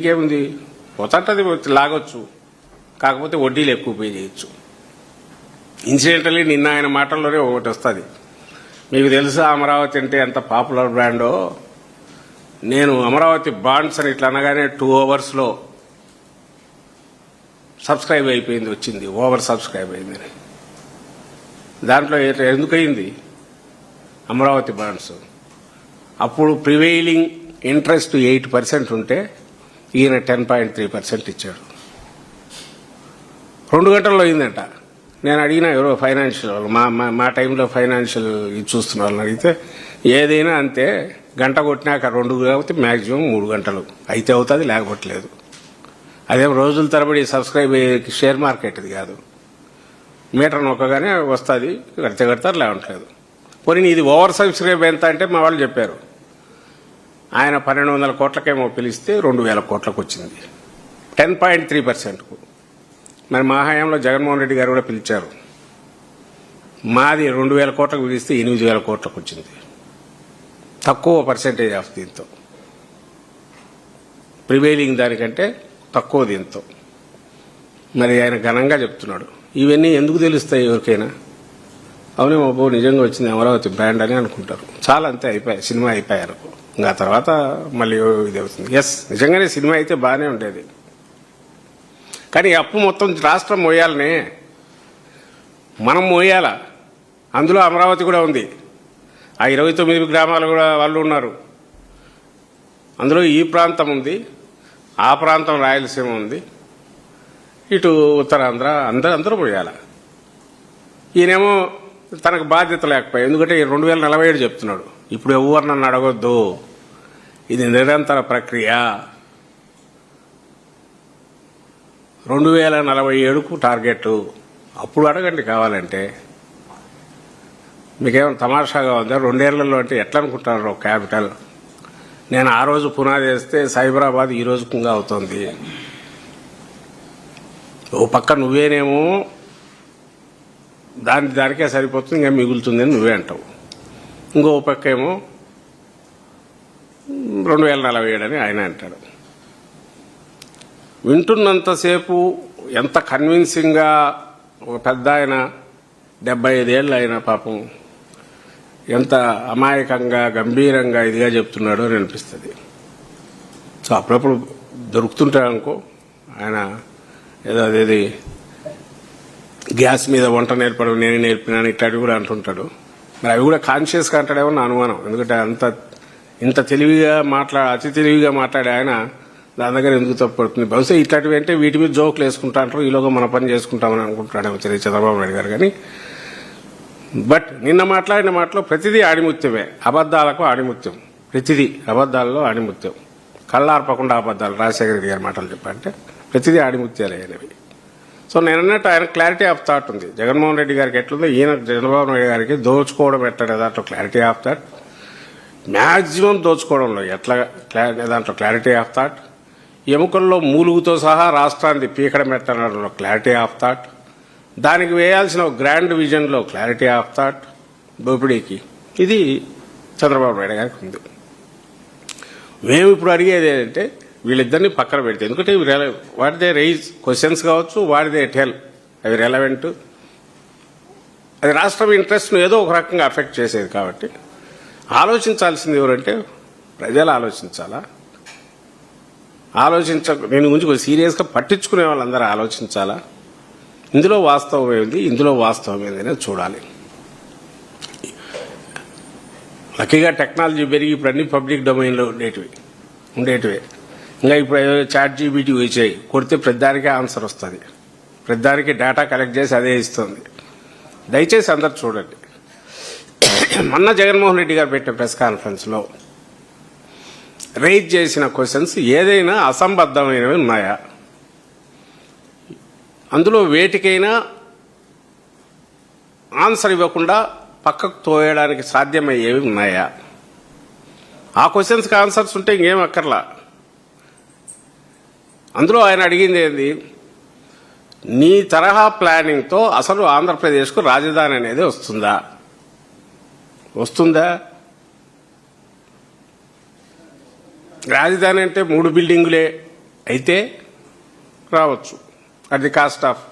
ఇంకేముంది పోతాంటది లాగొచ్చు, కాకపోతే వడ్డీలు ఎక్కువ పే చేయొచ్చు. ఇన్సిడెంటలీ నిన్న ఆయన మాటల్లోనే ఒకటి వస్తుంది. మీకు తెలుసా అమరావతి అంటే ఎంత పాపులర్ బ్రాండో? నేను అమరావతి బాండ్స్ అని ఇట్లా అనగానే 2 hours సబ్స్క్రైబ్ అయిపోయింది, వచ్చింది ఓవర్ సబ్స్క్రైబ్ అయిందని. దాంట్లో ఎందుకయింది అమరావతి బాండ్స్? అప్పుడు ప్రివైలింగ్ ఇంట్రెస్ట్ 8% ఉంటే ఈయన 10.3% ఇచ్చాడు. 2 గంటల్లో అయిందంట. నేను అడిగిన ఎవరో ఫైనాన్షియల్ మా టైంలో ఫైనాన్షియల్ ఇది చూస్తున్న వాళ్ళని అడిగితే ఏదైనా అంతే, గంట కొట్టినాక 2 కాబట్టి మ్యాక్సిమం 3 గంటలు అయితే అవుతుంది, లేకపోవట్లేదు. అదేం రోజుల తరబడి సబ్స్క్రైబ్ అయ్యే షేర్ మార్కెట్ ఇది కాదు. మీటర్ నొక్కగానే వస్తుంది, కడతారు లేవట్లేదు. పోనీ ఇది ఓవర్ సబ్స్క్రైబ్ ఎంత అంటే మా వాళ్ళు చెప్పారు, ఆయన 1200 కోట్లకేమో పిలిస్తే 2000 కోట్లకు వచ్చింది, 10.3%కు. మరి మా హయాంలో జగన్మోహన్ రెడ్డి గారు కూడా పిలిచారు, మాది 2000 కోట్లకు పిలిస్తే 8000 కోట్లకు వచ్చింది. తక్కువ పర్సెంటేజ్ ఆఫ్ దీంతో, ప్రివైలింగ్ దానికంటే తక్కువ దీంతో. మరి ఆయన ఘనంగా చెప్తున్నాడు. ఇవన్నీ ఎందుకు తెలుస్తాయి ఎవరికైనా? అవునే బాబు నిజంగా వచ్చింది అమరావతి బ్రాండ్ అని అనుకుంటారు. చాలా అంతే, అయిపోయాయి, సినిమా అయిపోయారు. ఇంకా తర్వాత మళ్ళీ ఇది అవుతుంది. ఎస్, నిజంగానే సినిమా అయితే బాగానే ఉండేది, కానీ అప్పు మొత్తం రాష్ట్రం మోయాలనే, మనం మోయాలా. అందులో అమరావతి కూడా ఉంది, ఆ 29 గ్రామాలు కూడా వాళ్ళు ఉన్నారు. అందులో ఈ ప్రాంతం ఉంది, ఆ ప్రాంతం రాయలసీమ ఉంది, ఇటు ఉత్తరాంధ్ర, అందరూ మోయాల. ఈయనేమో తనకు బాధ్యత లేకపోయా, ఎందుకంటే 2047 చెప్తున్నాడు. ఇప్పుడు ఎవరు నన్ను అడగొద్దు, ఇది నిరంతర ప్రక్రియ. 2047కు టార్గెట్, అప్పుడు అడగండి కావాలంటే. మీకేమైనా తమాషాగా ఉందా? 2 ఏళ్లలో అంటే ఎట్లా అనుకుంటున్నారు క్యాపిటల్? నేను ఆ రోజు పునాది వేస్తే సైబరాబాద్ ఈ రోజు కుంగా అవుతుంది. ఓ పక్క నువ్వేనేమో దానికే సరిపోతుంది, ఇంకా మిగులుతుందని నువ్వే అంటావు. ఇంకో పక్క ఏమో 2047 అని ఆయన అంటాడు. వింటున్నంతసేపు ఎంత కన్విన్సింగ్గా ఒక పెద్ద ఆయన 75 ఏళ్ళు అయినా పాపం ఎంత అమాయకంగా గంభీరంగా ఇదిగా చెప్తున్నాడో అని అనిపిస్తుంది. సో అప్పుడప్పుడు దొరుకుతుంటాడనుకో ఆయన, ఏదో అదేది గ్యాస్ మీద వంట నేర్పడం నేనే నేర్పినాను ఇట్లాంటివి కూడా అంటుంటాడు. మరి అవి కూడా కాన్షియస్గా అంటాడేమో నా అనుమానం. ఎందుకంటే ఇంత తెలివిగా అతి తెలివిగా మాట్లాడే ఆయన దాని దగ్గర ఎందుకు తప్పుపడుతుంది? బహుశా ఇట్లాంటివి అంటే వీటి మీద జోకులు వేసుకుంటా అంటారు, ఈలోగా మన పని చేసుకుంటామని అనుకుంటాడేమో చంద్రబాబు నాయుడు గారు. కానీ బట్ నిన్న మాట్లాడిన మాటలో ప్రతిదీ ఆణిముత్యమే, అబద్దాలకు ఆణిముత్యం, ప్రతిదీ అబద్దాలలో ఆణిముత్యం, కళ్ళార్పకుండా అబద్దాలు. రాజశేఖర రెడ్డి గారి మాటలు చెప్పాలంటే ప్రతిదీ ఆణిముత్యాలు అయినవి. సో నేను అన్నట్టు ఆయన క్లారిటీ ఆఫ్ థాట్ ఉంది. జగన్మోహన్ రెడ్డి గారికి ఎట్లుందో ఈయన చంద్రబాబు నాయుడు గారికి దోచుకోవడం ఎట్లా దాంట్లో క్లారిటీ ఆఫ్ థాట్, మ్యాక్సిమం దోచుకోవడంలో ఎట్లా దాంట్లో క్లారిటీ ఆఫ్ థాట్, ఎముకల్లో మూలుగుతో సహా రాష్ట్రాన్ని పీకడం ఎట్టడంలో క్లారిటీ ఆఫ్ థాట్, దానికి వేయాల్సిన గ్రాండ్ విజన్లో క్లారిటీ ఆఫ్ థాట్, దోపిడీకి. ఇది చంద్రబాబు నాయుడు గారికి ఉంది. మేము ఇప్పుడు అడిగేది ఏంటంటే వీళ్ళిద్దరిని పక్కన పెడితే, ఎందుకంటే వాట్ దే రైజ్ క్వశ్చన్స్ కావచ్చు, వాట్ దే టెల్, అవి రెలవెంట్, అది రాష్ట్రం ఇంట్రెస్ట్ను ఏదో ఒక రకంగా అఫెక్ట్ చేసేది. కాబట్టి ఆలోచించాల్సింది ఎవరంటే ప్రజలు ఆలోచించాలా. దీని గురించి సీరియస్గా పట్టించుకునే వాళ్ళందరూ ఆలోచించాలా. ఇందులో వాస్తవం ఏంది, ఇందులో వాస్తవం ఏందని చూడాలి. లక్కీగా టెక్నాలజీ పెరిగి ఇప్పుడు అన్ని పబ్లిక్ డొమైన్లో ఉండేటివే. ఇంకా ఇప్పుడు చాట్ జీపీటీ వచ్చాయి, కొడితే ప్రతిదానికే ఆన్సర్ వస్తుంది, ప్రతిదానికి డేటా కలెక్ట్ చేసి అదే ఇస్తుంది. దయచేసి అందరు చూడండి. మొన్న జగన్మోహన్ రెడ్డి గారు పెట్టిన ప్రెస్ కాన్ఫరెన్స్లో రైజ్ చేసిన క్వశ్చన్స్ ఏదైనా అసంబద్ధమైనవి ఉన్నాయా? అందులో వేటికైనా ఆన్సర్ ఇవ్వకుండా పక్కకు తోయడానికి సాధ్యమయ్యేవి ఉన్నాయా? ఆ క్వశ్చన్స్కి ఆన్సర్స్ ఉంటే ఇంకేం అక్కర్లా. అందులో ఆయన అడిగింది ఏంది, నీ తరహా ప్లానింగ్తో అసలు ఆంధ్రప్రదేశ్కు రాజధాని అనేది వస్తుందా? రాజధాని అంటే 3 బిల్డింగులే, అయితే రావచ్చు అట్ ది కాస్ట్ ఆఫ్